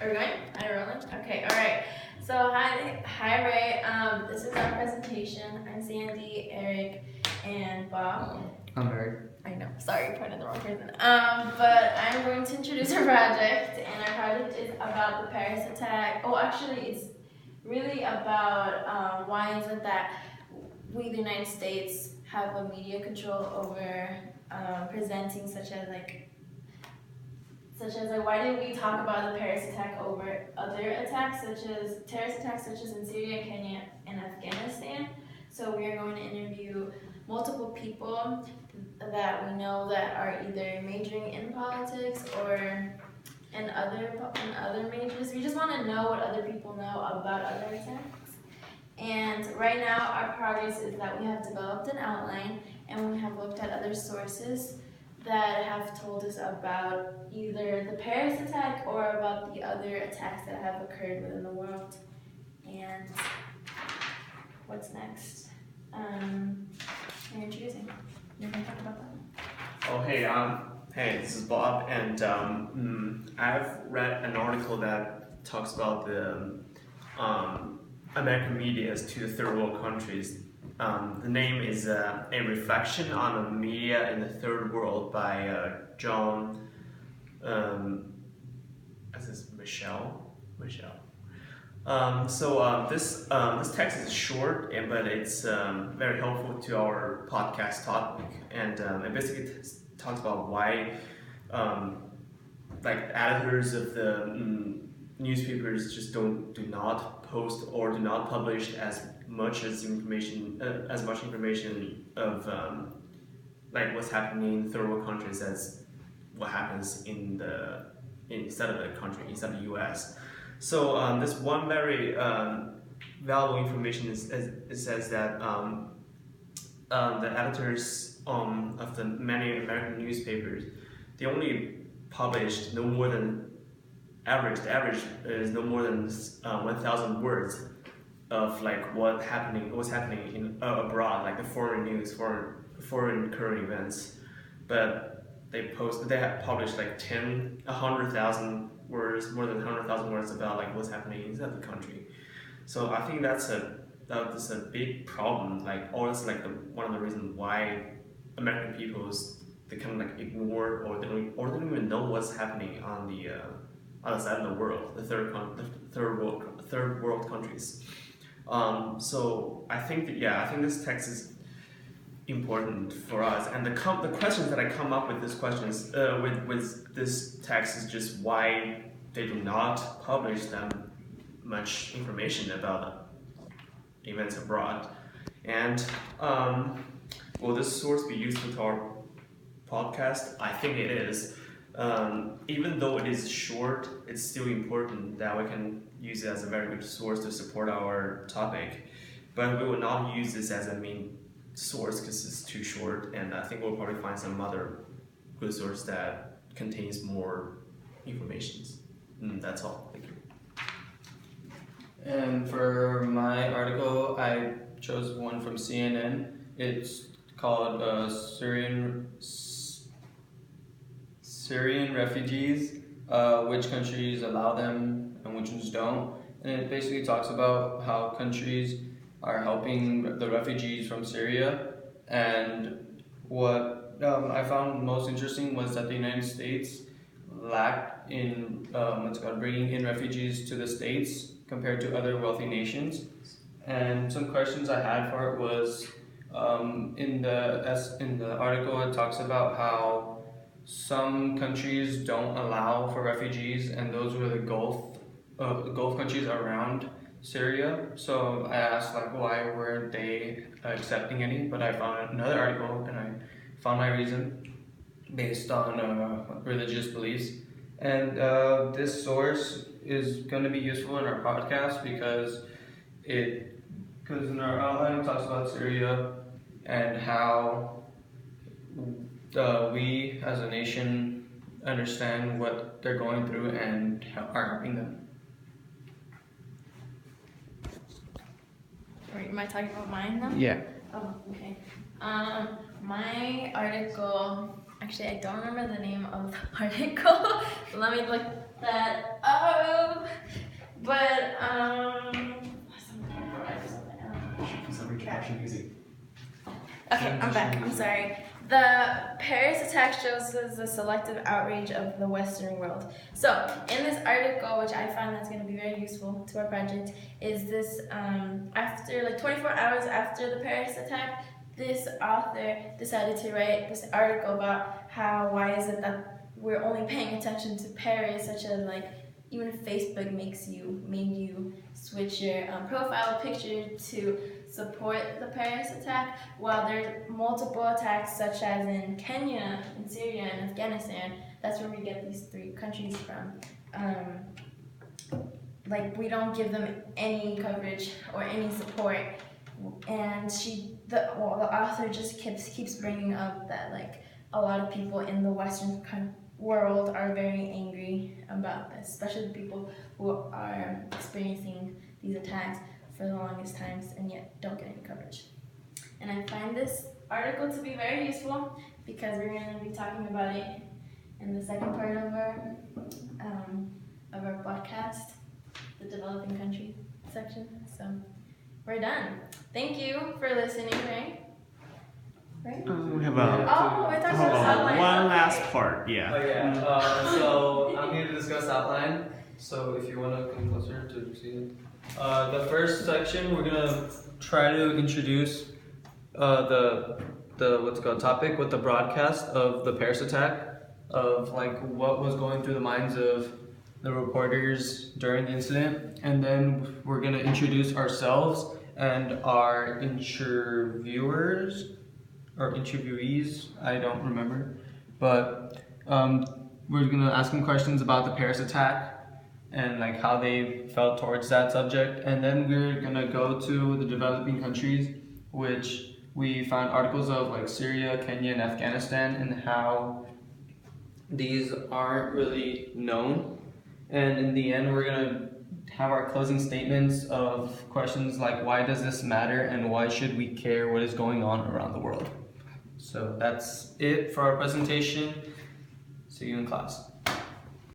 Are we going? Are we rolling? Okay, alright. So, hi Ray. This is our presentation. I'm Sandy, Erik, and Bob. I'm Erik. I know, sorry, pointed the wrong person. But I'm going to introduce our project, and our project is about the Paris attack. Oh, actually, it's really about why is it that we, the United States, have a media control over presenting such as why did we talk about the Paris attack over other attacks terrorist attacks such as in Syria, Kenya, and Afghanistan. So we are going to interview multiple people that we know that are either majoring in politics or in other majors. We just want to know what other people know about other attacks. And right now our progress is that we have developed an outline and we have looked at other sources that have told us about either the Paris attack or about the other attacks that have occurred within the world. And what's next? You're introducing. You're going to talk about that. Oh, hey, this is Bob, and I've read an article that talks about the American media to the third world countries. The name is A Reflection on the Media in the Third World by John, this is Michelle. This text is short, but it's very helpful to our podcast topic, and it basically talks about why editors of the newspapers just do not post or do not publish as much information of what's happening in third world countries as what happens inside of the country, inside the U.S. So this one very valuable information is it says that the editors of the many American newspapers, they only published no more than the average is no more than 1,000 words of what's happening in abroad, like the foreign news, foreign current events. But they have published 100,000 words, more than 100,000 words about what's happening inside the country. So I think that's a big problem. That's one of the reasons why American peoples, they kind of ignore or they don't even know what's happening on the other side of the world, the third world countries. So I think this text is important for us, and the questions that I come up with with this text is just why they do not publish them much information about events abroad. And will this source be useful to our podcast? I think it is. Even though it is short, it's still important that we can use it as a very good source to support our topic. But we will not use this as a main source because it's too short, and I think we'll probably find some other good source that contains more information. That's all. Thank you. And for my article, I chose one from CNN. It's called Syrian refugees, which countries allow them and which ones don't. And it basically talks about how countries are helping the refugees from Syria. And what I found most interesting was that the United States lacked in bringing in refugees to the States compared to other wealthy nations. And some questions I had for it was, in the article it talks about how some countries don't allow for refugees, and those were the Gulf countries around Syria. So I asked why weren't they accepting any? But I found another article and I found my reason based on religious beliefs. And this source is going to be useful in our podcast because in our outline it talks about Syria and how we as a nation understand what they're going through and are helping them. Wait, am I talking about mine now? Yeah. Oh, okay. My article, actually I don't remember the name of the article. Let me look that up. I'm back. I'm sorry. The Paris attack shows us the selective outrage of the Western world. So, in this article, which I find that's going to be very useful to our project, is this after like 24 hours after the Paris attack, this author decided to write this article about why is it that we're only paying attention to Paris, such as like even Facebook made you switch your profile picture to support the Paris attack, while there's multiple attacks such as in Kenya, in Syria, and Afghanistan. That's where we get these 3 countries from. Like we don't give them any coverage or any support, and the author just keeps bringing up that like a lot of people in the Western world are very angry about this, especially the people who are experiencing these attacks for the longest times and yet don't get any coverage. And I find this article to be very useful because we're going to be talking about it in the second part of our podcast, the developing country section. So we're done. Thank you for listening, right? Right? We have we're talking about outline. one last part, yeah. Oh yeah. So I'm here to discuss outline. So if you want to come closer to see it. The first section, we're gonna try to introduce the what's it called topic with the broadcast of the Paris attack, of like what was going through the minds of the reporters during the incident, and then we're gonna introduce ourselves and our interviewers or interviewees, I don't remember, but we're gonna ask them questions about the Paris attack and like how they felt towards that subject, and then we're gonna go to the developing countries, which we found articles of like Syria, Kenya, and Afghanistan, and how these aren't really known. And in the end, we're gonna have our closing statements of questions like why does this matter and why should we care what is going on around the world. So that's it for our presentation. See you in class.